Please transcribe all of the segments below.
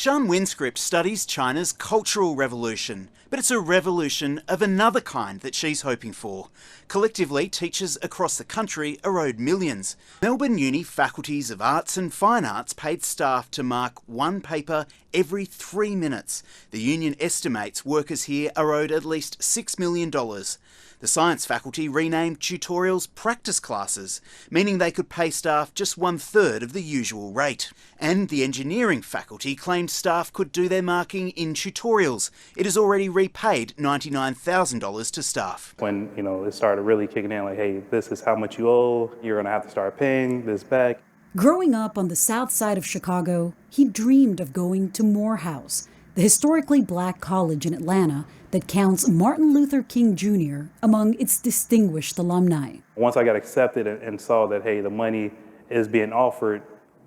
Sian Winscript studies China's cultural revolution, but it's a revolution of another kind that she's hoping for. Collectively, teachers across the country are owed millions. Melbourne Uni faculties of arts and fine arts paid staff to mark one paper every 3 minutes. The union estimates workers here are owed at least $6 million. The science faculty renamed tutorials practice classes, meaning they could pay staff just 1/3 of the usual rate. And the engineering faculty claimed staff could do their marking in tutorials. It has already repaid $99,000 to staff. When, it started really kicking in, like, hey, this is how much you owe, you're going to have to start paying this back. Growing up on the south side of Chicago, he dreamed of going to Morehouse, the historically black college in Atlanta that counts Martin Luther King Jr. among its distinguished alumni. Once I got accepted and saw that, hey, the money is being offered,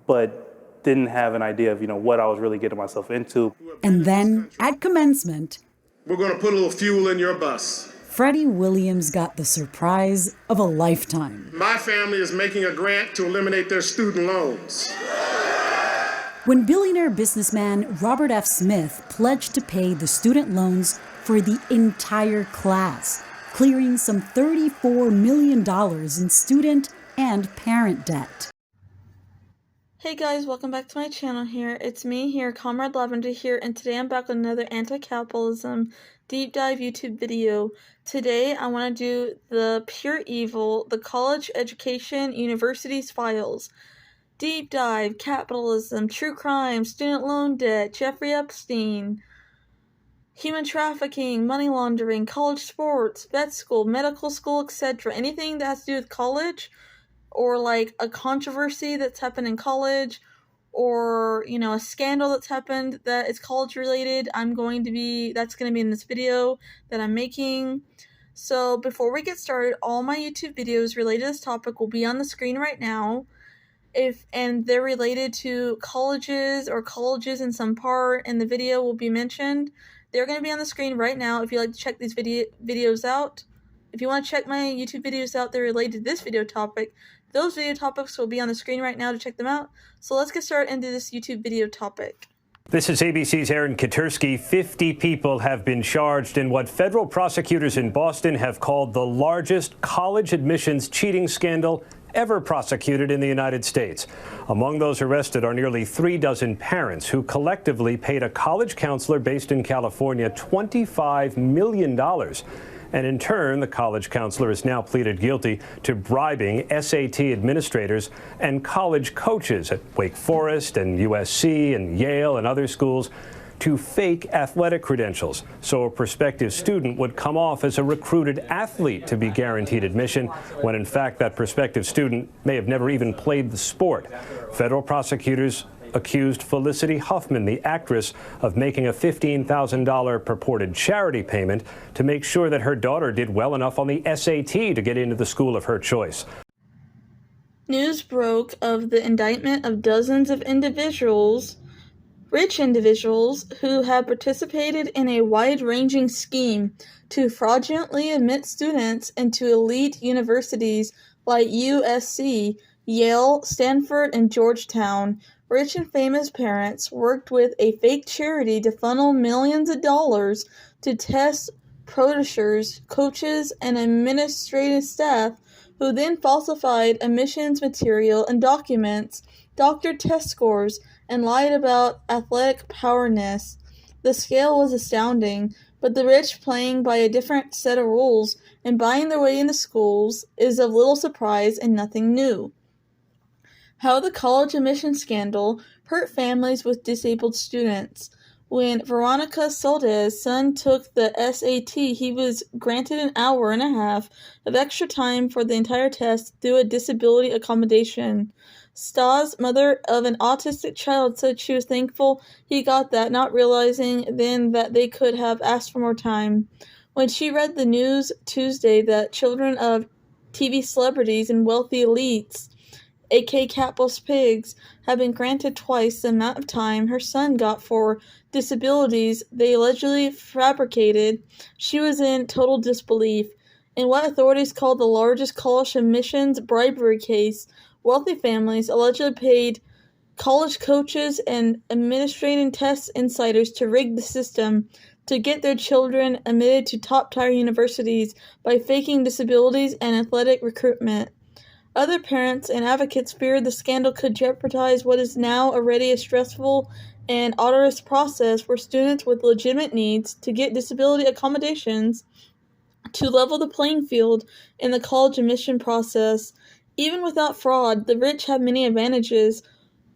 but didn't have an idea of, what I was really getting myself into. And then, at commencement, we're going to put a little fuel in your bus. Freddie Williams got the surprise of a lifetime. My family is making a grant to eliminate their student loans. When billionaire businessman Robert F. Smith pledged to pay the student loans for the entire class, clearing some $34 million in student and parent debt. Hey guys, welcome back to my channel here. It's me here, Comrade Lavender here, and today I'm back with another anti-capitalism deep dive YouTube video. Today I want to do the pure evil, the college education universities files. Deep dive, capitalism, true crime, student loan debt, Jeffrey Epstein, human trafficking, money laundering, college sports, vet school, medical school, etc. Anything that has to do with college, or like a controversy that's happened in college, or a scandal that's happened that is college related, that's going to be in this video that I'm making. So before we get started, all my YouTube videos related to this topic will be on the screen right now. And they're related to colleges or colleges in some part, and the video will be mentioned. They're going to be on the screen right now if you like to check these videos out. If you want to check my YouTube videos out that are related to this video topic, those video topics will be on the screen right now to check them out. So let's get started into this YouTube video topic. This is ABC's Aaron Katursky. 50 people have been charged in what federal prosecutors in Boston have called the largest college admissions cheating scandal ever prosecuted in the United States. Among those arrested are nearly 36 parents who collectively paid a college counselor based in California $25 million. And in turn, the college counselor has now pleaded guilty to bribing SAT administrators and college coaches at Wake Forest and USC and Yale and other schools to fake athletic credentials, so a prospective student would come off as a recruited athlete to be guaranteed admission, when in fact that prospective student may have never even played the sport. Federal prosecutors accused Felicity Huffman, the actress, of making a $15,000 purported charity payment to make sure that her daughter did well enough on the SAT to get into the school of her choice. News broke of the indictment of dozens of rich individuals who have participated in a wide-ranging scheme to fraudulently admit students into elite universities like USC, Yale, Stanford, and Georgetown. Rich and famous parents worked with a fake charity to funnel millions of dollars to test producers, coaches, and administrative staff, who then falsified admissions material and documents, doctored test scores, and lied about athletic prowess. The scale was astounding, but the rich playing by a different set of rules and buying their way into schools is of little surprise and nothing new. How the college admission scandal hurt families with disabled students. When Veronica Soldez's son took the SAT, he was granted an hour and a half of extra time for the entire test through a disability accommodation. Sta's mother of an autistic child said she was thankful he got that, not realizing then that they could have asked for more time. When she read the news Tuesday that children of TV celebrities and wealthy elites, aka capitalist pigs, have been granted twice the amount of time her son got for disabilities they allegedly fabricated, she was in total disbelief. In what authorities called the largest college admissions bribery case, wealthy families allegedly paid college coaches and administrating test insiders to rig the system to get their children admitted to top-tier universities by faking disabilities and athletic recruitment. Other parents and advocates feared the scandal could jeopardize what is now already a stressful and onerous process for students with legitimate needs to get disability accommodations to level the playing field in the college admission process. Even without fraud, the rich have many advantages.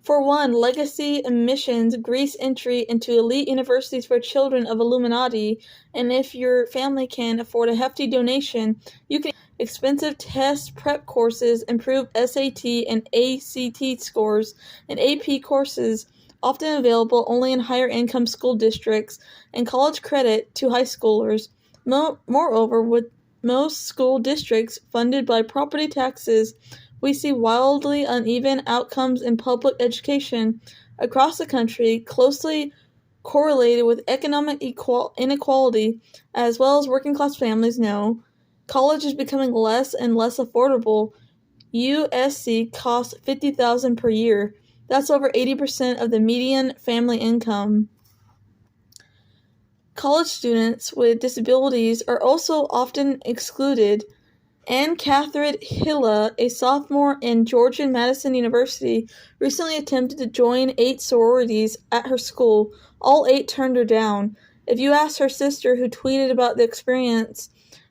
For one, legacy admissions grease entry into elite universities for children of Illuminati, and if your family can afford a hefty donation, you can expensive test prep courses, improve SAT and ACT scores, and AP courses, often available only in higher income school districts, and college credit to high schoolers. Moreover, with most school districts funded by property taxes, we see wildly uneven outcomes in public education across the country, closely correlated with economic inequality, as well as working-class families know. College is becoming less and less affordable. USC costs $50,000 per year. That's over 80% of the median family income. College students with disabilities are also often excluded. Anne Catherine Hilla, a sophomore in George Mason University, recently attempted to join 8 sororities at her school. All 8 turned her down. If you ask her sister, who tweeted about the experience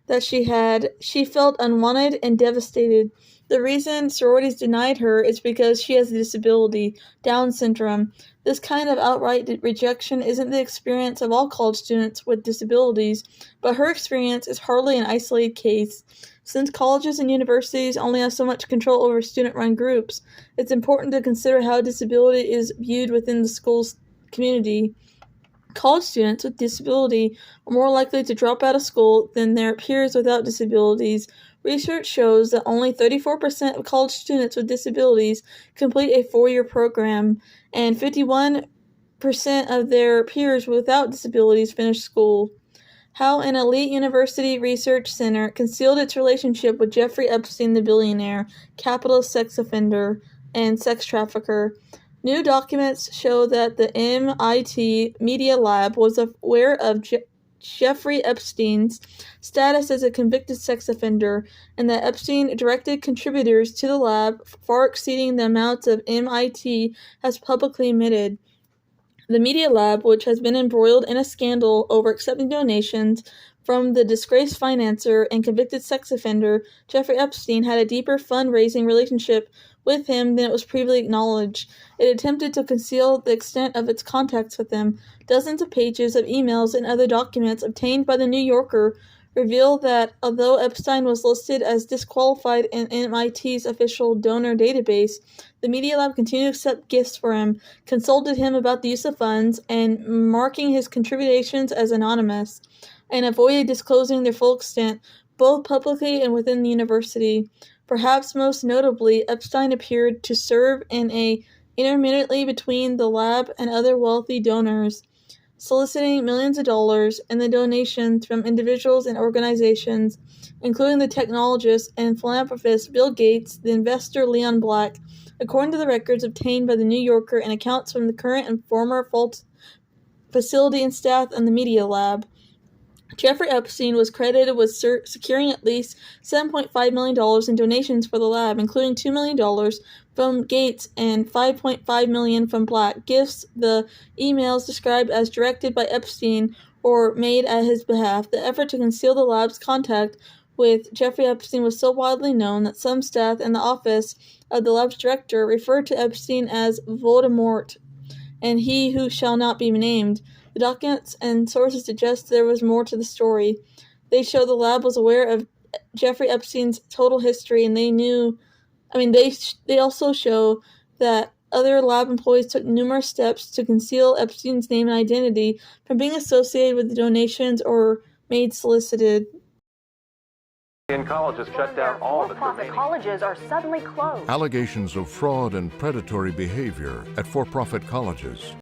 that she had, she felt unwanted and devastated. The reason sororities denied her is because she has a disability, Down syndrome. This kind of outright rejection isn't the experience of all college students with disabilities, but her experience is hardly an isolated case. Since colleges and universities only have so much control over student-run groups, it's important to consider how disability is viewed within the school's community. College students with disability are more likely to drop out of school than their peers without disabilities. Research shows that only 34% of college students with disabilities complete a 4-year program, and 51% of their peers without disabilities finish school. How an elite university research center concealed its relationship with Jeffrey Epstein, the billionaire, capitalist sex offender, and sex trafficker. New documents show that the MIT Media Lab was aware of Jeffrey Epstein's status as a convicted sex offender, and that Epstein directed contributors to the lab far exceeding the amounts of MIT has publicly admitted. The Media Lab, which has been embroiled in a scandal over accepting donations from the disgraced financier and convicted sex offender Jeffrey Epstein, had a deeper fundraising relationship with him than it was previously acknowledged. It attempted to conceal the extent of its contacts with him. Dozens of pages of emails and other documents obtained by the New Yorker reveal that although Epstein was listed as disqualified in MIT's official donor database, the Media Lab continued to accept gifts for him, consulted him about the use of funds, and marking his contributions as anonymous, and avoided disclosing their full extent, both publicly and within the university. Perhaps most notably, Epstein appeared to serve intermittently between the lab and other wealthy donors, soliciting millions of dollars in the donations from individuals and organizations, including the technologist and philanthropist Bill Gates, the investor Leon Black, according to the records obtained by the New Yorker and accounts from the current and former facility and staff in the Media Lab. Jeffrey Epstein was credited with securing at least $7.5 million in donations for the lab, including $2 million from Gates and $5.5 million from Black. Gifts, the emails described as directed by Epstein or made at his behalf. The effort to conceal the lab's contact with Jeffrey Epstein was so widely known that some staff in the office of the lab's director referred to Epstein as Voldemort and he who shall not be named. The documents and sources suggest there was more to the story. They show the lab was aware of Jeffrey Epstein's total history, and they also show that other lab employees took numerous steps to conceal Epstein's name and identity from being associated with the donations or made solicited. Colleges shut down all the for-profit colleges are suddenly closed. Allegations of fraud and predatory behavior at for-profit colleges.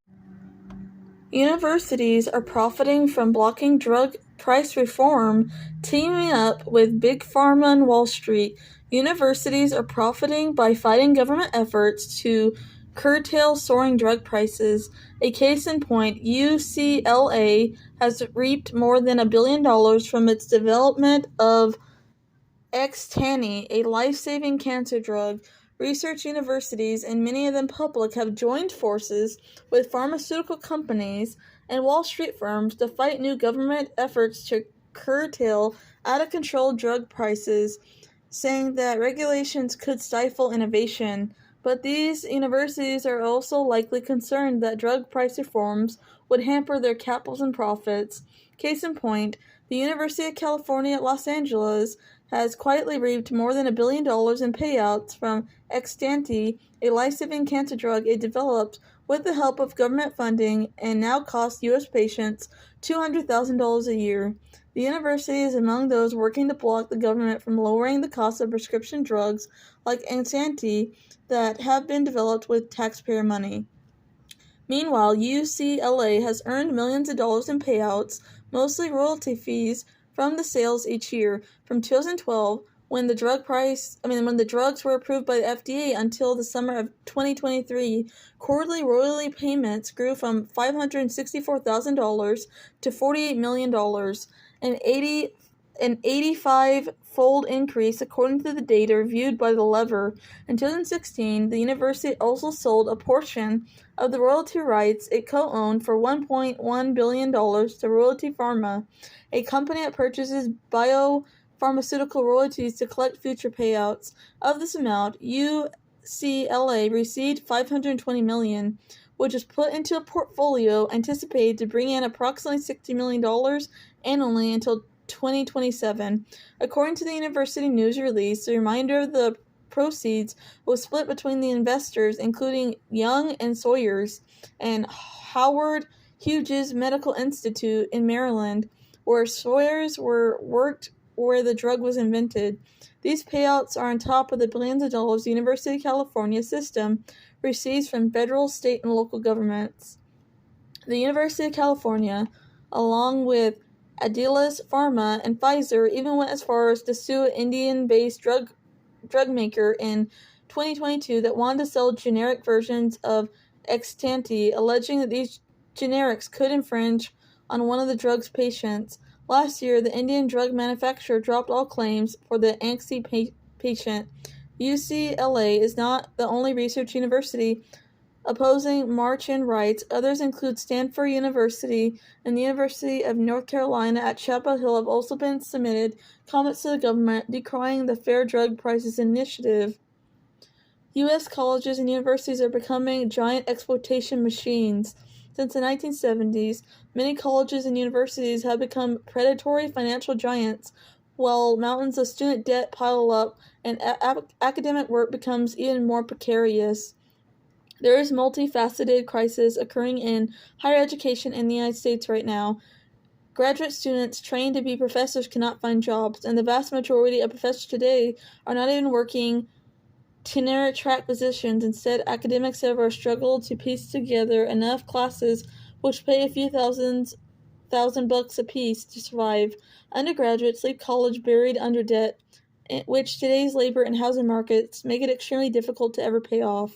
Universities are profiting from blocking drug price reform, teaming up with Big Pharma and Wall Street. Universities are profiting by fighting government efforts to curtail soaring drug prices. A case in point, UCLA has reaped more than $1 billion from its development of Xtandi, a life-saving cancer drug. Research universities, and many of them public, have joined forces with pharmaceutical companies and Wall Street firms to fight new government efforts to curtail out-of-control drug prices, saying that regulations could stifle innovation. But these universities are also likely concerned that drug price reforms would hamper their capitalism profits. Case in point, the University of California at Los Angeles has quietly reaped more than $1 billion in payouts from Xtandi, a life-saving cancer drug it developed with the help of government funding and now costs U.S. patients $200,000 a year. The university is among those working to block the government from lowering the cost of prescription drugs like Xtandi that have been developed with taxpayer money. Meanwhile, UCLA has earned millions of dollars in payouts, mostly royalty fees, from the sales each year. From 2012, when the drugs were approved by the FDA, until the summer of 2023, quarterly royalty payments grew from $564,000 to $48 million, an 85-fold increase according to the data reviewed by The Lever. In 2016, the university also sold a portion of the royalty rights it co-owned for $1.1 billion to Royalty Pharma, a company that purchases biopharmaceutical royalties to collect future payouts. Of this amount, UCLA received $520 million, which is put into a portfolio anticipated to bring in approximately $60 million annually until 2027. According to the university news release, the remainder of the proceeds was split between the investors, including Young and Sawyers and Howard Hughes Medical Institute in Maryland, where Sawyers worked where the drug was invented. These payouts are on top of the billions of dollars the University of California system receives from federal, state, and local governments. The University of California, along with Adidas, Pharma, and Pfizer, even went as far as to sue an Indian-based drug maker in 2022 that wanted to sell generic versions of Xtandi, alleging that these generics could infringe on one of the drug's patients. Last year, the Indian drug manufacturer dropped all claims for the Xtandi patient. UCLA is not the only research university opposing March-in rights. Others include Stanford University and the University of North Carolina at Chapel Hill have also been submitted comments to the government decrying the Fair Drug Prices Initiative. U.S. colleges and universities are becoming giant exploitation machines. Since the 1970s, many colleges and universities have become predatory financial giants, while mountains of student debt pile up and academic work becomes even more precarious. There is multifaceted crisis occurring in higher education in the United States right now. Graduate students trained to be professors cannot find jobs, and the vast majority of professors today are not even working tenure track positions. Instead, academics have struggled to piece together enough classes which pay a few thousand bucks a piece to survive. Undergraduates leave college buried under debt, which today's labor and housing markets make it extremely difficult to ever pay off.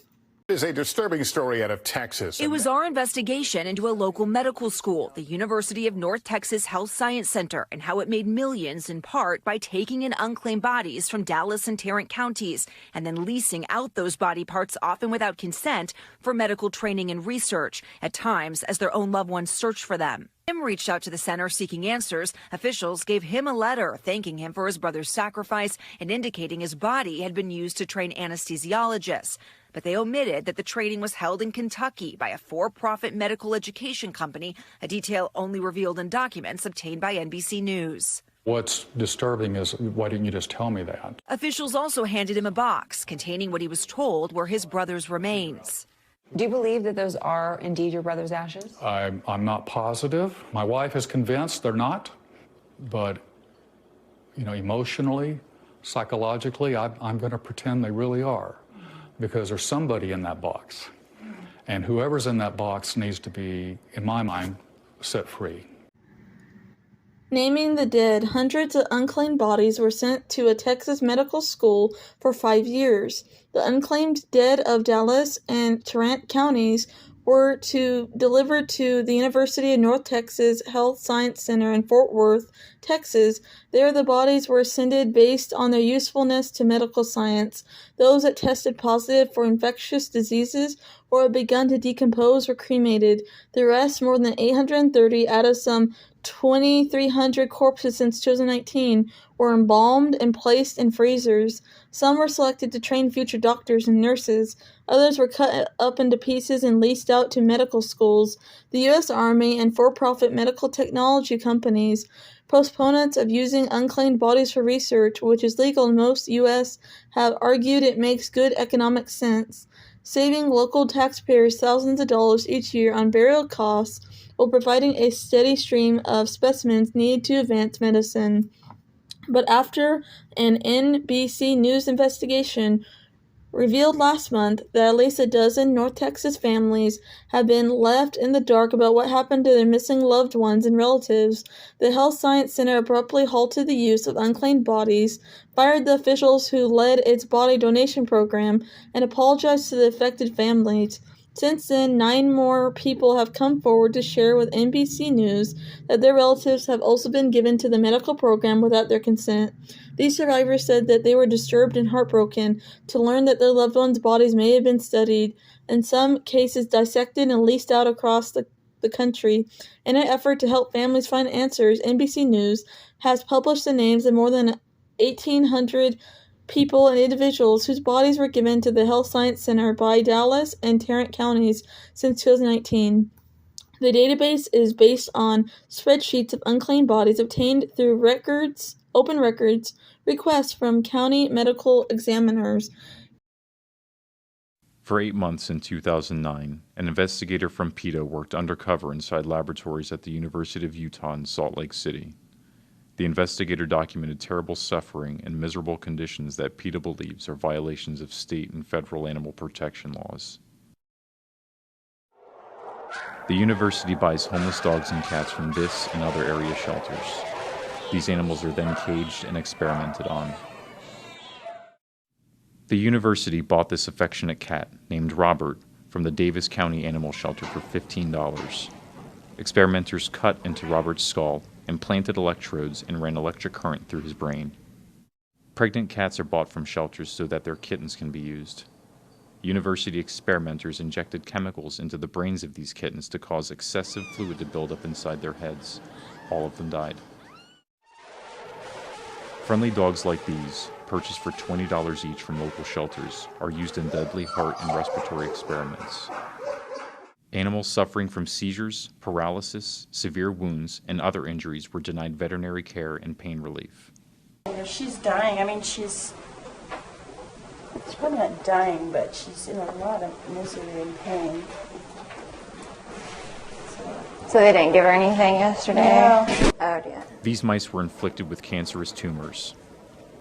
Is a disturbing story out of Texas. It was our investigation into a local medical school, the University of North Texas Health Science Center, and how it made millions in part by taking in unclaimed bodies from Dallas and Tarrant counties and then leasing out those body parts, often without consent, for medical training and research, at times as their own loved ones searched for them. Tim reached out to the center seeking answers. Officials gave him a letter thanking him for his brother's sacrifice and indicating his body had been used to train anesthesiologists. But they omitted that the training was held in Kentucky by a for-profit medical education company, a detail only revealed in documents obtained by NBC News. What's disturbing is, why didn't you just tell me that? Officials also handed him a box containing what he was told were his brother's remains. Do you believe that those are indeed your brother's ashes? I'm not positive. My wife is convinced they're not, but, emotionally, psychologically, I'm going to pretend they really are, because there's somebody in that box, and whoever's in that box needs to be, in my mind, set free. Naming the dead, hundreds of unclaimed bodies were sent to a Texas medical school for 5 years. The unclaimed dead of Dallas and Tarrant counties were delivered to the University of North Texas Health Science Center in Fort Worth, Texas. There the bodies were ascended based on their usefulness to medical science. Those that tested positive for infectious diseases or had begun to decompose were cremated. The rest, more than 830 out of some 2,300 corpses since 2019, were embalmed and placed in freezers. Some were selected to train future doctors and nurses. Others were cut up into pieces and leased out to medical schools, the U.S. Army, and for-profit medical technology companies. Proponents of using unclaimed bodies for research, which is legal in most U.S., have argued it makes good economic sense, saving local taxpayers thousands of dollars each year on burial costs while providing a steady stream of specimens needed to advance medicine. But after an NBC News investigation revealed last month that at least a dozen North Texas families have been left in the dark about what happened to their missing loved ones and relatives, the Health Science Center abruptly halted the use of unclaimed bodies, fired the officials who led its body donation program, and apologized to the affected families. Since then, 9 more people have come forward to share with NBC News that their relatives have also been given to the medical program without their consent. These survivors said that they were disturbed and heartbroken to learn that their loved ones' bodies may have been studied, in some cases dissected and leased out across the country. In an effort to help families find answers, NBC News has published the names of more than 1,800 people and individuals whose bodies were given to the Health Science Center by Dallas and Tarrant counties since 2019. The database is based on spreadsheets of unclaimed bodies obtained through open records requests from county medical examiners. For 8 months in 2009, an investigator from PETA worked undercover inside laboratories at the University of Utah in Salt Lake City. The investigator documented terrible suffering and miserable conditions that PETA believes are violations of state and federal animal protection laws. The university buys homeless dogs and cats from this and other area shelters. These animals are then caged and experimented on. The university bought this affectionate cat, named Robert, from the Davis County Animal Shelter for $15. Experimenters cut into Robert's skull, implanted electrodes, and ran electric current through his brain. Pregnant cats are bought from shelters so that their kittens can be used. University experimenters injected chemicals into the brains of these kittens to cause excessive fluid to build up inside their heads. All of them died. Friendly dogs like these, purchased for $20 each from local shelters, are used in deadly heart and respiratory experiments. Animals suffering from seizures, paralysis, severe wounds, and other injuries were denied veterinary care and pain relief. She's dying. I mean, she's probably not dying, but she's in a lot of misery and pain. So they didn't give her anything yesterday? No. Oh, dear. These mice were inflicted with cancerous tumors.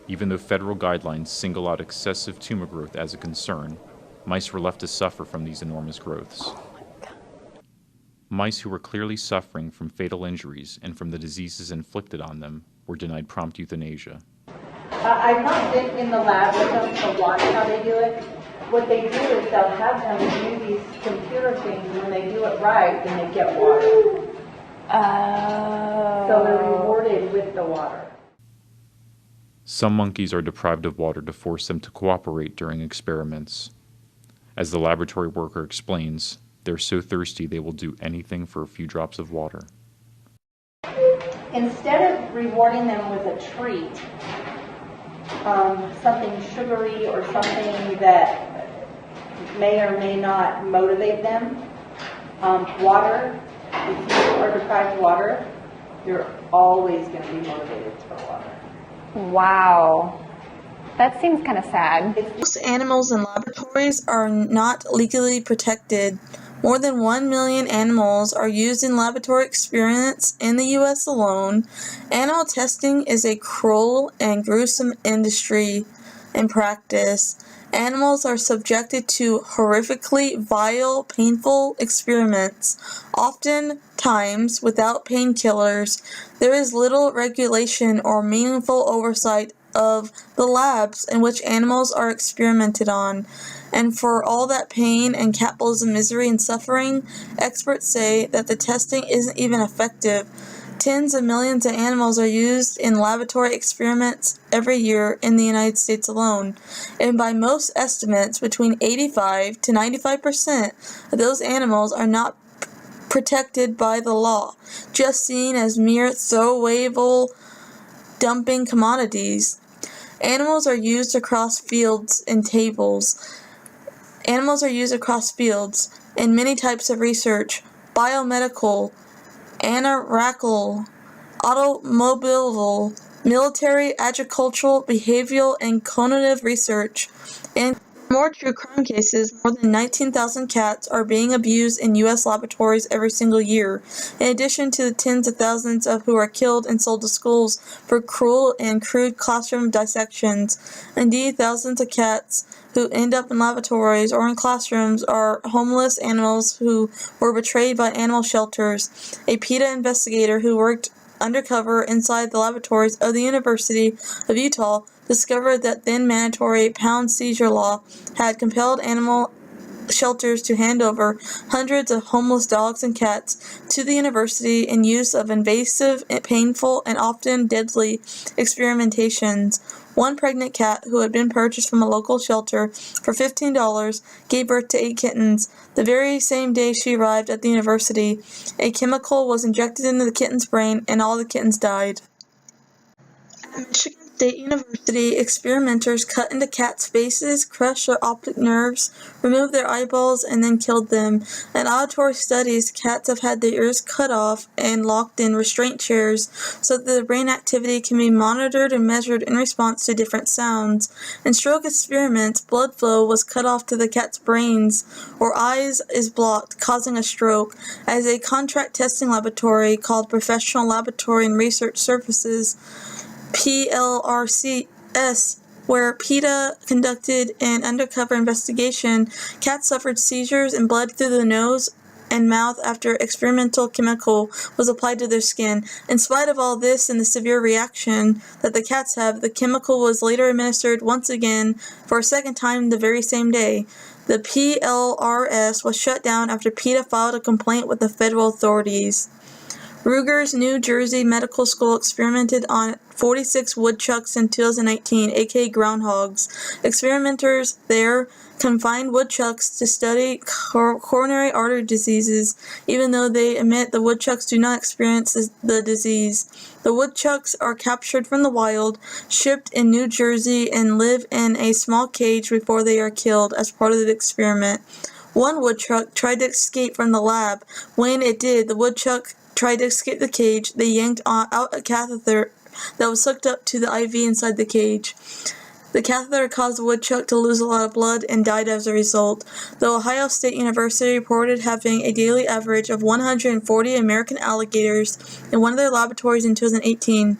Even though federal guidelines single out excessive tumor growth as a concern, mice were left to suffer from these enormous growths. Mice who were clearly suffering from fatal injuries and from the diseases inflicted on them were denied prompt euthanasia. I've not been in the lab with them to watch how they do it. What they do is they'll have them do these computer things, and when they do it right, then they get water. So they're rewarded with the water. Some monkeys are deprived of water to force them to cooperate during experiments. As the laboratory worker explains, they're so thirsty they will do anything for a few drops of water. Instead of rewarding them with a treat, something sugary or something that may or may not motivate them, water, if you are deprived of water, you're always going to be motivated for water. Wow. That seems kind of sad. Most animals in laboratories are not legally protected. More than 1 million animals are used in laboratory experiments in the U.S. alone. Animal testing is a cruel and gruesome industry and practice. Animals are subjected to horrifically vile, painful experiments, oftentimes without painkillers. There is little regulation or meaningful oversight of the labs in which animals are experimented on. And for all that pain and capitalism misery and suffering, experts say that the testing isn't even effective. Tens of millions of animals are used in laboratory experiments every year in the United States alone, and by most estimates, between 85 to 95% of those animals are not protected by the law, just seen as mere throwawayable dumping commodities. Animals are used across fields in many types of research: biomedical, anarchical, automobile, military, agricultural, behavioral, and cognitive research. In more true crime cases, more than 19,000 cats are being abused in U.S. laboratories every single year, in addition to the tens of thousands of who are killed and sold to schools for cruel and crude classroom dissections. Indeed, thousands of cats who end up in laboratories or in classrooms are homeless animals who were betrayed by animal shelters. A PETA investigator who worked undercover inside the laboratories of the University of Utah discovered that then mandatory pound seizure law had compelled animal shelters to hand over hundreds of homeless dogs and cats to the university in use of invasive, painful, and often deadly experimentations. One pregnant cat who had been purchased from a local shelter for $15 gave birth to 8 kittens. The very same day she arrived at the university, a chemical was injected into the kitten's brain and all the kittens died. At Michigan State University, experimenters cut into cats' faces, crushed their optic nerves, removed their eyeballs, and then killed them. In auditory studies, cats have had their ears cut off and locked in restraint chairs so that their brain activity can be monitored and measured in response to different sounds. In stroke experiments, blood flow was cut off to the cat's brains or eyes is blocked, causing a stroke. As a contract testing laboratory called Professional Laboratory and Research Services, PLRCS, where PETA conducted an undercover investigation, cats suffered seizures and bled through the nose and mouth after experimental chemical was applied to their skin. In spite of all this and the severe reaction that the cats have, the chemical was later administered once again for a second time the very same day. The PLRS was shut down after PETA filed a complaint with the federal authorities. Rutgers, New Jersey Medical School experimented on 46 woodchucks in 2019, aka groundhogs. Experimenters there confined woodchucks to study coronary artery diseases, even though they admit the woodchucks do not experience the disease. The woodchucks are captured from the wild, shipped in New Jersey, and live in a small cage before they are killed as part of the experiment. One woodchuck tried to escape from the lab. When it did, the woodchuck tried to escape the cage. They yanked out a catheter that was hooked up to the IV inside the cage. The catheter caused the woodchuck to lose a lot of blood and died as a result. The Ohio State University reported having a daily average of 140 American alligators in one of their laboratories in 2018.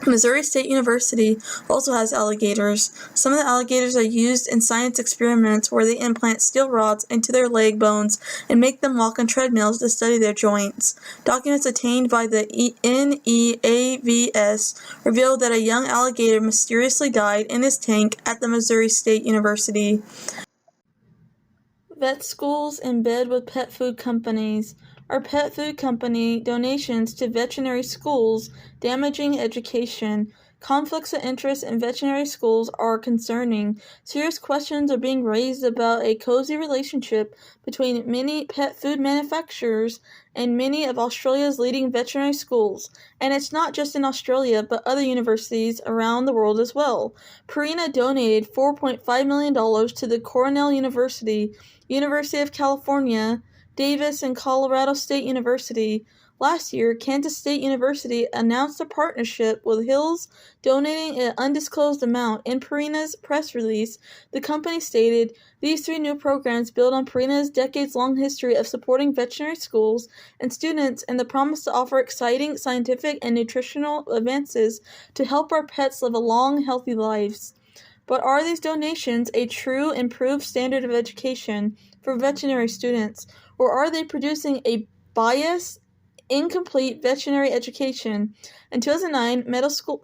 Missouri State University also has alligators. Some of the alligators are used in science experiments where they implant steel rods into their leg bones and make them walk on treadmills to study their joints. Documents obtained by the NEAVS revealed that a young alligator mysteriously died in his tank at the Missouri State University. Vet schools in bed with pet food companies. Are pet food company donations to veterinary schools damaging education? Conflicts of interest in veterinary schools are concerning. Serious questions are being raised about a cozy relationship between many pet food manufacturers and many of Australia's leading veterinary schools. And it's not just in Australia, but other universities around the world as well. Purina donated $4.5 million to the Cornell University, University of California, Davis, and Colorado State University. Last year, Kansas State University announced a partnership with Hills, donating an undisclosed amount. In Purina's press release, the company stated, "These 3 new programs build on Purina's decades-long history of supporting veterinary schools and students and the promise to offer exciting scientific and nutritional advances to help our pets live long, healthy lives." But are these donations a true improved standard of education for veterinary students, or are they producing a biased, incomplete veterinary education? In 2009,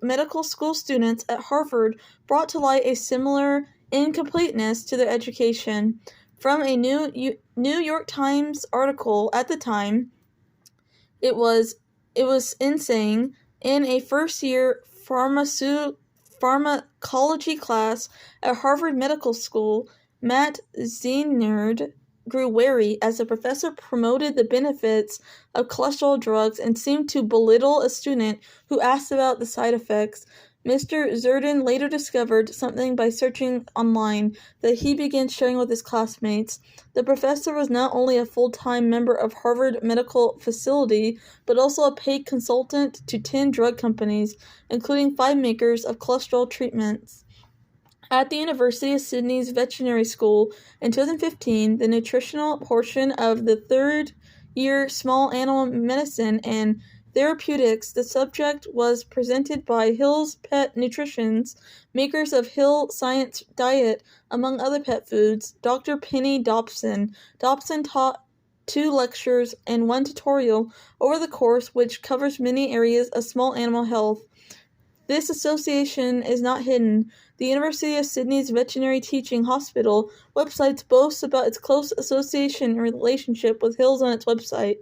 medical school students at Harvard brought to light a similar incompleteness to their education. From a New York Times article at the time, it was insane. In a first-year pharmacology class at Harvard Medical School, Matt Zeinard grew wary as the professor promoted the benefits of cholesterol drugs and seemed to belittle a student who asked about the side effects. Mr. Zerdin later discovered something by searching online that he began sharing with his classmates. The professor was not only a full-time member of Harvard Medical Facility, but also a paid consultant to 10 drug companies, including 5 makers of cholesterol treatments. At the University of Sydney's Veterinary School in 2015, the nutritional portion of the third-year Small Animal Medicine and Therapeutics, the subject was presented by Hill's Pet Nutritions, makers of Hill Science Diet, among other pet foods, Dr. Penny Dobson. Dobson taught 2 lectures and 1 tutorial over the course, which covers many areas of small animal health. This association is not hidden. The University of Sydney's Veterinary Teaching Hospital website boasts about its close association and relationship with Hills on its website.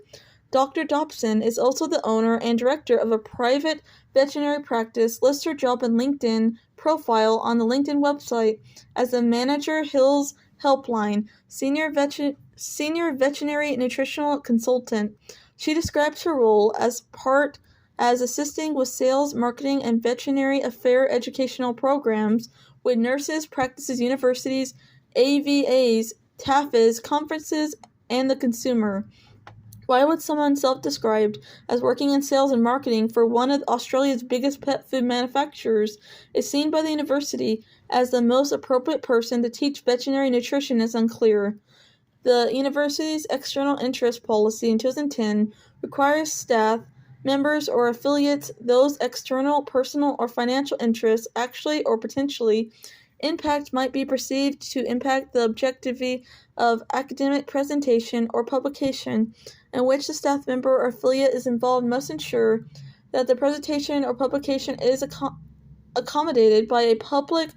Dr. Dobson is also the owner and director of a private veterinary practice. Lists her job and LinkedIn profile on the LinkedIn website as the Manager Hills Helpline, Senior Veterinary Nutritional Consultant. She describes her role as assisting with sales, marketing, and veterinary affair educational programs with nurses, practices, universities, AVAs, TAFAs, conferences, and the consumer. Why would someone self-described as working in sales and marketing for one of Australia's biggest pet food manufacturers is seen by the university as the most appropriate person to teach veterinary nutrition is unclear. The university's external interest policy in 2010 requires staff, members, or affiliates those external, personal, or financial interests actually or potentially might be perceived to impact the objectivity of academic presentation or publication in which the staff member or affiliate is involved must ensure that the presentation or publication is accommodated by a public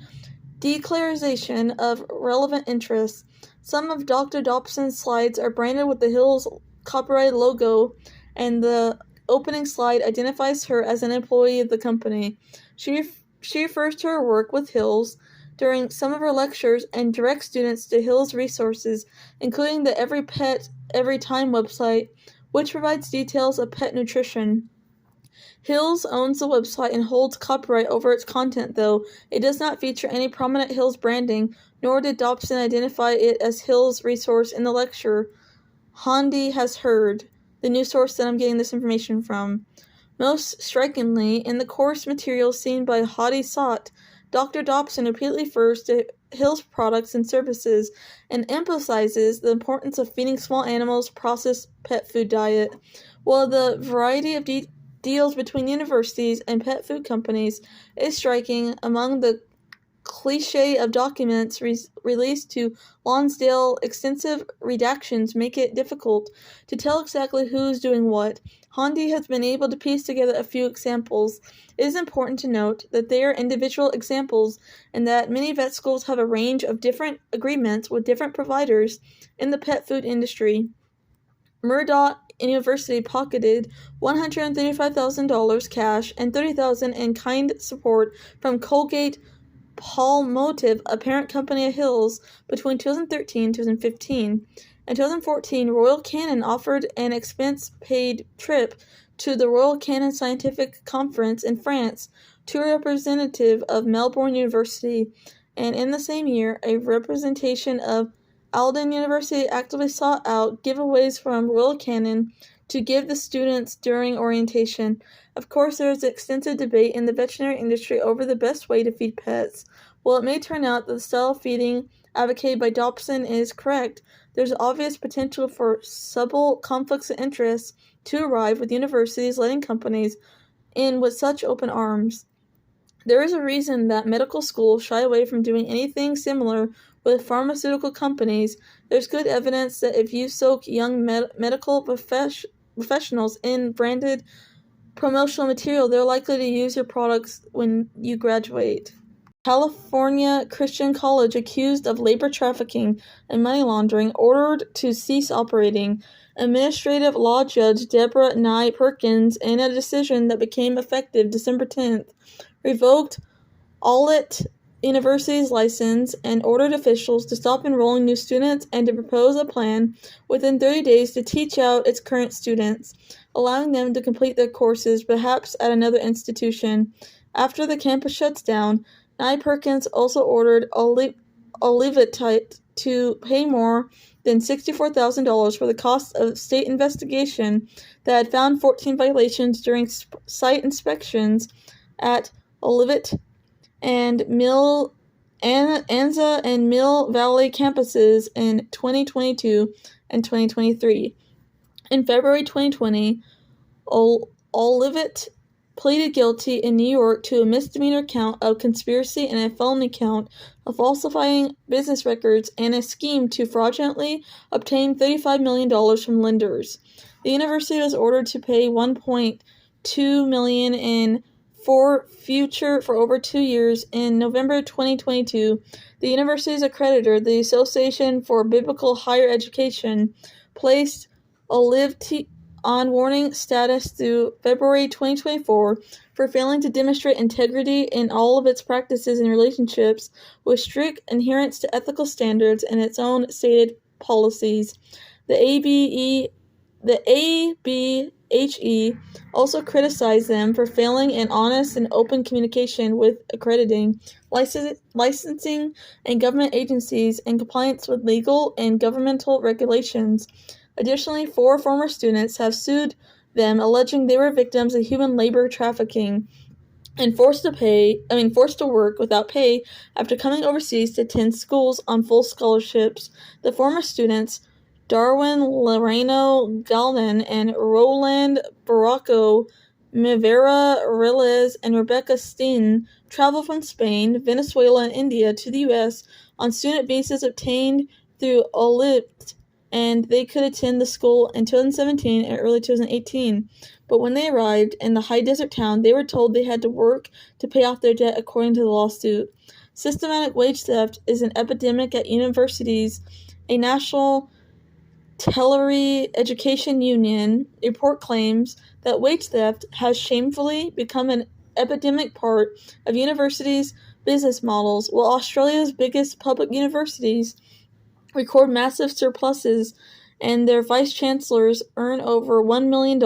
declaration of relevant interests. Some of Dr. Dobson's slides are branded with the Hills copyright logo, and the opening slide identifies her as an employee of the company. She refers to her work with Hills during some of her lectures and directs students to Hills resources, including the Every Pet, Every Time website, which provides details of pet nutrition. Hills owns the website and holds copyright over its content, though it does not feature any prominent Hills branding, nor did Dobson identify it as Hills resource in the lecture. Handy has heard, the news source that I'm getting this information from. Most strikingly, in the course material seen by Hadi Sat, Dr. Dobson repeatedly refers to Hills products and services and emphasizes the importance of feeding small animals processed pet food diet. While the variety of deals between universities and pet food companies is striking, among the cliché of documents released to Lonsdale, extensive redactions make it difficult to tell exactly who's doing what. Handy has been able to piece together a few examples. It is important to note that they are individual examples and that many vet schools have a range of different agreements with different providers in the pet food industry. Murdoch University pocketed $135,000 cash and $30,000 in kind support from Colgate Palmolive, a parent company of Hills, between 2013 and 2015. In 2014, Royal Canin offered an expense-paid trip to the Royal Canin Scientific Conference in France to a representative of Melbourne University, and in the same year, a representation of Alden University actively sought out giveaways from Royal Canin to give the students during orientation. Of course, there is extensive debate in the veterinary industry over the best way to feed pets. While it may turn out that the style of feeding advocated by Dobson is correct, there's obvious potential for subtle conflicts of interest to arrive with universities letting companies in with such open arms. There is a reason that medical schools shy away from doing anything similar with pharmaceutical companies. There's good evidence that if you soak young medical professionals in branded promotional material, they're likely to use your products when you graduate. California Christian College, accused of labor trafficking and money laundering, ordered to cease operating. Administrative Law Judge Deborah Nye Perkins, in a decision that became effective December 10th, revoked Aulit University's license and ordered officials to stop enrolling new students and to propose a plan within 30 days to teach out its current students, allowing them to complete their courses, perhaps at another institution. After the campus shuts down, Nye Perkins also ordered Olivet to pay more than $64,000 for the cost of state investigation that had found 14 violations during site inspections at Olivet and Anza and Mill Valley campuses in 2022 and 2023. In February 2020, Olivet pleaded guilty in New York to a misdemeanor count of conspiracy and a felony count of falsifying business records and a scheme to fraudulently obtain $35 million from lenders. The university was ordered to pay $1.2 million for over 2 years. In November 2022, the university's accreditor, the Association for Biblical Higher Education, placed Olivet on warning status through February 2024 for failing to demonstrate integrity in all of its practices and relationships with strict adherence to ethical standards and its own stated policies. The ABHE also criticized them for failing in honest and open communication with accrediting, licensing, and government agencies in compliance with legal and governmental regulations. Additionally, 4 former students have sued them, alleging they were victims of human labor trafficking and forced to work without pay after coming overseas to attend schools on full scholarships. The former students, Darwin Loreno Galvan and Roland Barraco Mivera Riles and Rebecca Steen, traveled from Spain, Venezuela, and India to the U.S. on student visas obtained through Olivet, and they could attend the school in 2017 and early 2018. But when they arrived in the high desert town, they were told they had to work to pay off their debt according to the lawsuit. Systematic wage theft is an epidemic at universities. A National Telluride Education Union report claims that wage theft has shamefully become an epidemic part of universities' business models, while Australia's biggest public universities record massive surpluses and their vice-chancellors earn over $1 million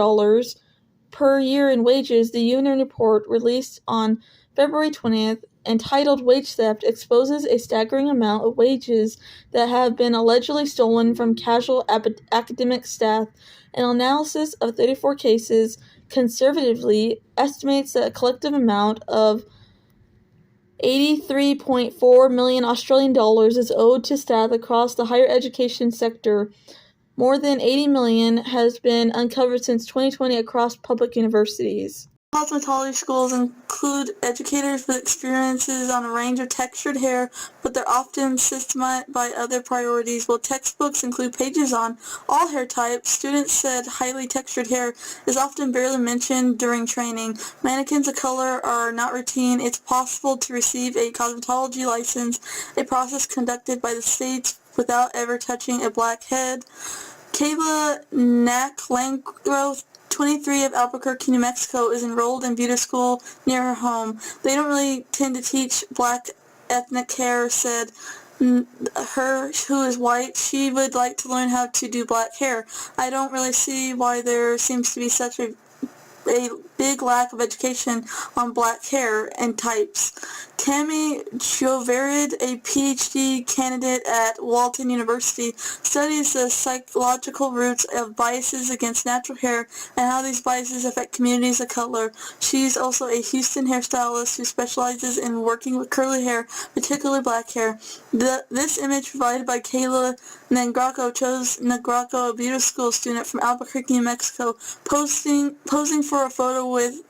per year in wages. The union report, released on February 20th, entitled Wage Theft, exposes a staggering amount of wages that have been allegedly stolen from casual academic staff. An analysis of 34 cases conservatively estimates that a collective amount of 83.4 million Australian dollars is owed to staff across the higher education sector. More than 80 million has been uncovered since 2020 across public universities. Cosmetology schools include educators with experiences on a range of textured hair, but they're often systematic by other priorities. While textbooks include pages on all hair types, students said highly textured hair is often barely mentioned during training. Mannequins of color are not routine. It's possible to receive a cosmetology license, a process conducted by the states without ever touching a black head. Kayla Nack-Langgrove, 23, of Albuquerque, New Mexico, is enrolled in beauty school near her home. They don't really tend to teach black ethnic hair, said her, who is white. She would like to learn how to do black hair. I don't really see why there seems to be such a big lack of education on black hair and types. Tammy Joverid, a PhD candidate at Walton University, studies the psychological roots of biases against natural hair and how these biases affect communities of color. She's also a Houston hairstylist who specializes in working with curly hair, particularly black hair. This image provided by Kayla Nagraco shows Nagraco, a beauty school student from Albuquerque, New Mexico, posing for a photo with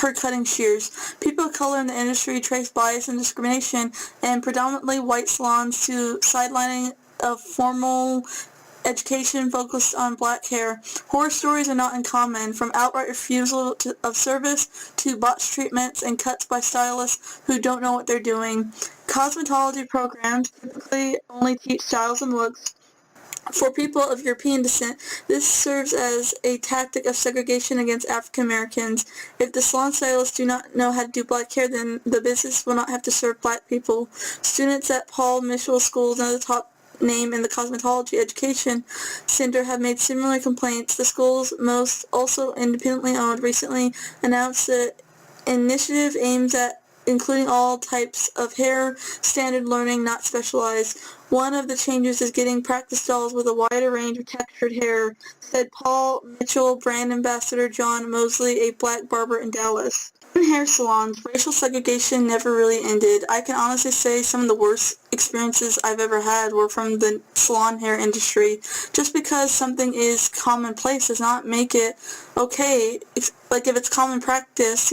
her cutting shears. People of color in the industry trace bias and discrimination in predominantly white salons to sidelining of formal education focused on black hair. Horror stories are not uncommon, from outright refusal of service to botched treatments and cuts by stylists who don't know what they're doing. Cosmetology programs typically only teach styles and looks. For people of European descent, this serves as a tactic of segregation against African Americans. If the salon stylists do not know how to do black hair, then the business will not have to serve black people. Students at Paul Mitchell School, another top name in the cosmetology education center, have made similar complaints. The schools, most also independently owned, recently announced that initiative aims at including all types of hair, standard learning, not specialized. One of the changes is getting practice dolls with a wider range of textured hair, said Paul Mitchell brand ambassador John Mosley, a black barber in Dallas. In hair salons, racial segregation never really ended. I can honestly say some of the worst experiences I've ever had were from the salon hair industry. Just because something is commonplace does not make it okay. Like if it's common practice,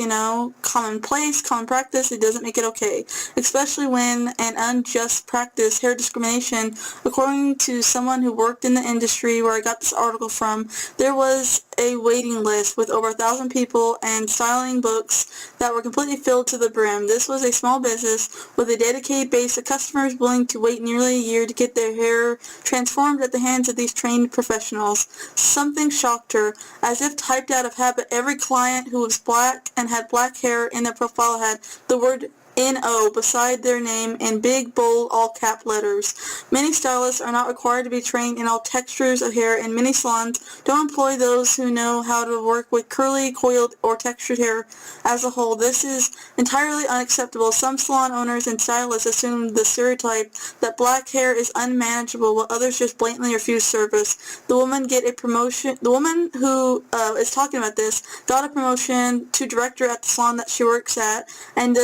commonplace, common practice, it doesn't make it okay. Especially when an unjust practice, hair discrimination, according to someone who worked in the industry where I got this article from, there was a waiting list with over 1,000 people and styling books that were completely filled to the brim. This was a small business with a dedicated base of customers willing to wait nearly a year to get their hair transformed at the hands of these trained professionals. Something shocked her. As if typed out of habit, every client who was black and had black hair in their profile had the word N-O beside their name in big, bold, all-cap letters. Many stylists are not required to be trained in all textures of hair, and many salons don't employ those who know how to work with curly, coiled, or textured hair as a whole. This is entirely unacceptable. Some salon owners and stylists assume the stereotype that black hair is unmanageable, while others just blatantly refuse service. The woman who is talking about this got a promotion to director at the salon that she works at, and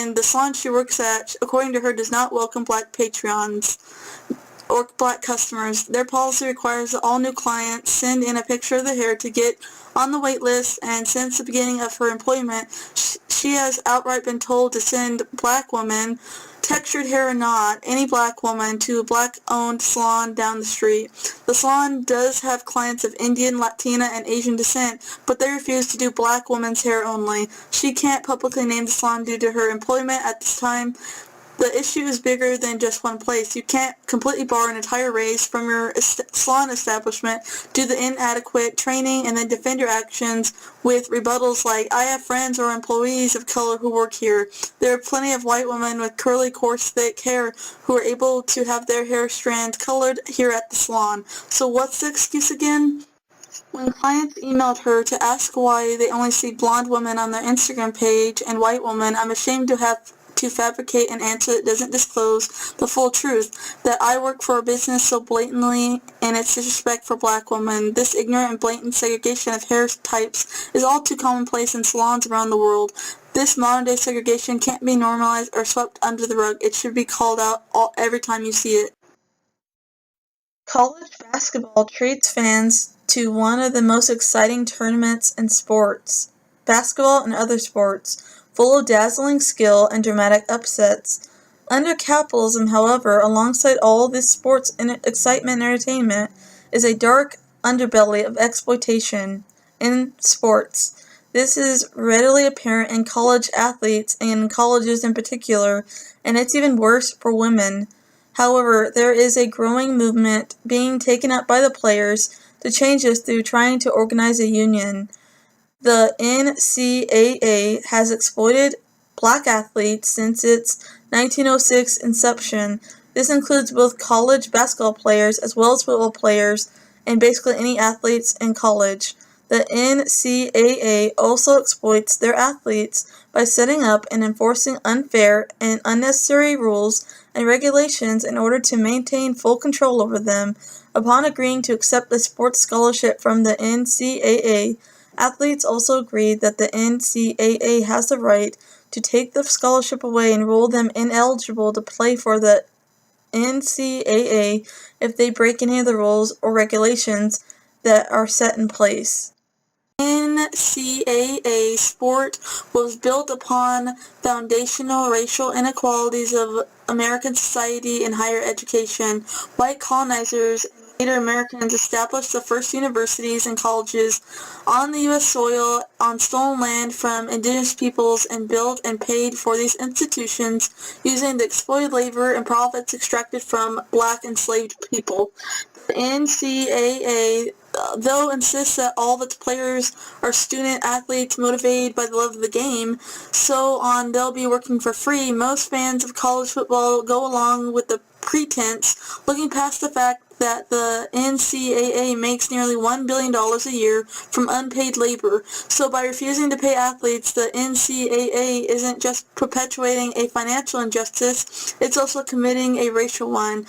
the salon she works at, according to her, does not welcome black patrons or black customers. Their policy requires that all new clients send in a picture of the hair to get on the wait list, and since the beginning of her employment, she has outright been told to send black women, textured hair or not, any black woman, to a black-owned salon down the street. The salon does have clients of Indian, Latina, and Asian descent, but they refuse to do black women's hair only. She can't publicly name the salon due to her employment at this time. The issue is bigger than just one place. You can't completely bar an entire race from your salon establishment due to the inadequate training and then defend your actions with rebuttals like, I have friends or employees of color who work here. There are plenty of white women with curly, coarse, thick hair who are able to have their hair strands colored here at the salon. So what's the excuse again? When clients emailed her to ask why they only see blonde women on their Instagram page and white women, I'm ashamed to have to fabricate an answer that doesn't disclose the full truth, that I work for a business so blatantly in its disrespect for black women. This ignorant and blatant segregation of hair types is all too commonplace in salons around the world. This modern-day segregation can't be normalized or swept under the rug. It should be called out every time you see it. College basketball treats fans to one of the most exciting tournaments in sports. Basketball and other sports, full of dazzling skill and dramatic upsets. Under capitalism, however, alongside all this sports and excitement and entertainment, is a dark underbelly of exploitation in sports. This is readily apparent in college athletes and in colleges in particular, and it's even worse for women. However, there is a growing movement being taken up by the players to change this through trying to organize a union. The NCAA has exploited black athletes since its 1906 inception. This includes both college basketball players as well as football players and basically any athletes in college. The NCAA also exploits their athletes by setting up and enforcing unfair and unnecessary rules and regulations in order to maintain full control over them. Upon agreeing to accept a sports scholarship from the NCAA, athletes also agreed that the NCAA has the right to take the scholarship away and rule them ineligible to play for the NCAA if they break any of the rules or regulations that are set in place. NCAA sport was built upon foundational racial inequalities of American society and higher education. White colonizers and later Americans established the first universities and colleges on the U.S. soil on stolen land from indigenous peoples and built and paid for these institutions using the exploited labor and profits extracted from black enslaved people. The NCAA though insists that all of its players are student athletes motivated by the love of the game, so on they'll be working for free. Most fans of college football go along with the pretense, looking past the fact that the NCAA makes nearly $1 billion a year from unpaid labor. So by refusing to pay athletes, the NCAA isn't just perpetuating a financial injustice, it's also committing a racial one.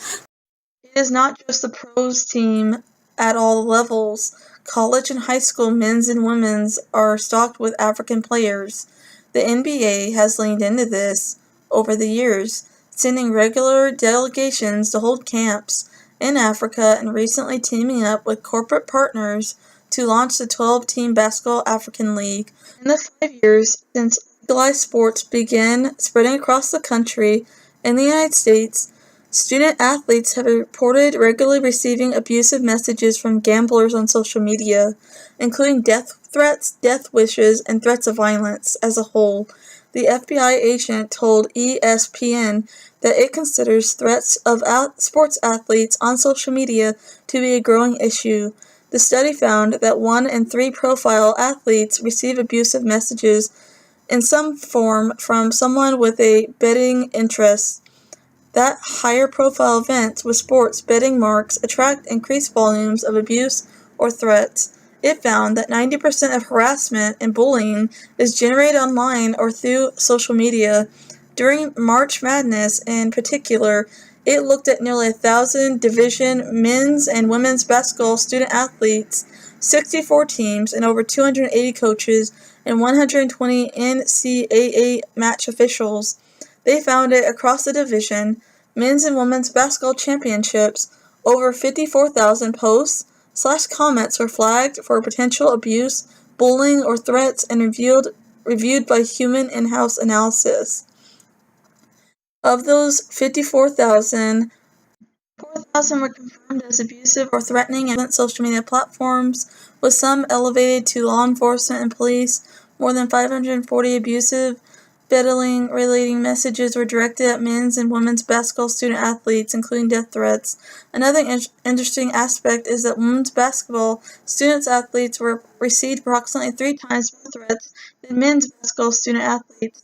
It is not just the pros team at all levels. College and high school men's and women's are stocked with African players. The NBA has leaned into this over the years, sending regular delegations to hold camps in Africa and recently teaming up with corporate partners to launch the 12-team Basketball African League. In the 5 years since legalized sports began spreading across the country in the United States, student athletes have reported regularly receiving abusive messages from gamblers on social media, including death threats, death wishes, and threats of violence as a whole. The FBI agent told ESPN that it considers threats of sports athletes on social media to be a growing issue. The study found that 1 in 3 profile athletes receive abusive messages in some form from someone with a betting interest. That higher profile events with sports betting marks attract increased volumes of abuse or threats. It found that 90% of harassment and bullying is generated online or through social media. During March Madness in particular, it looked at nearly 1,000 division men's and women's basketball student athletes, 64 teams, and over 280 coaches and 120 NCAA match officials. They found it across the division, men's and women's basketball championships, over 54,000 posts/comments were flagged for potential abuse, bullying, or threats and reviewed by human in-house analysis. Of those 54,000, 4,000 were confirmed as abusive or threatening on social media platforms, with some elevated to law enforcement and police. More than 540 abusive, betting-related messages were directed at men's and women's basketball student athletes, including death threats. Another interesting aspect is that women's basketball student athletes received approximately 3 times more threats than men's basketball student athletes.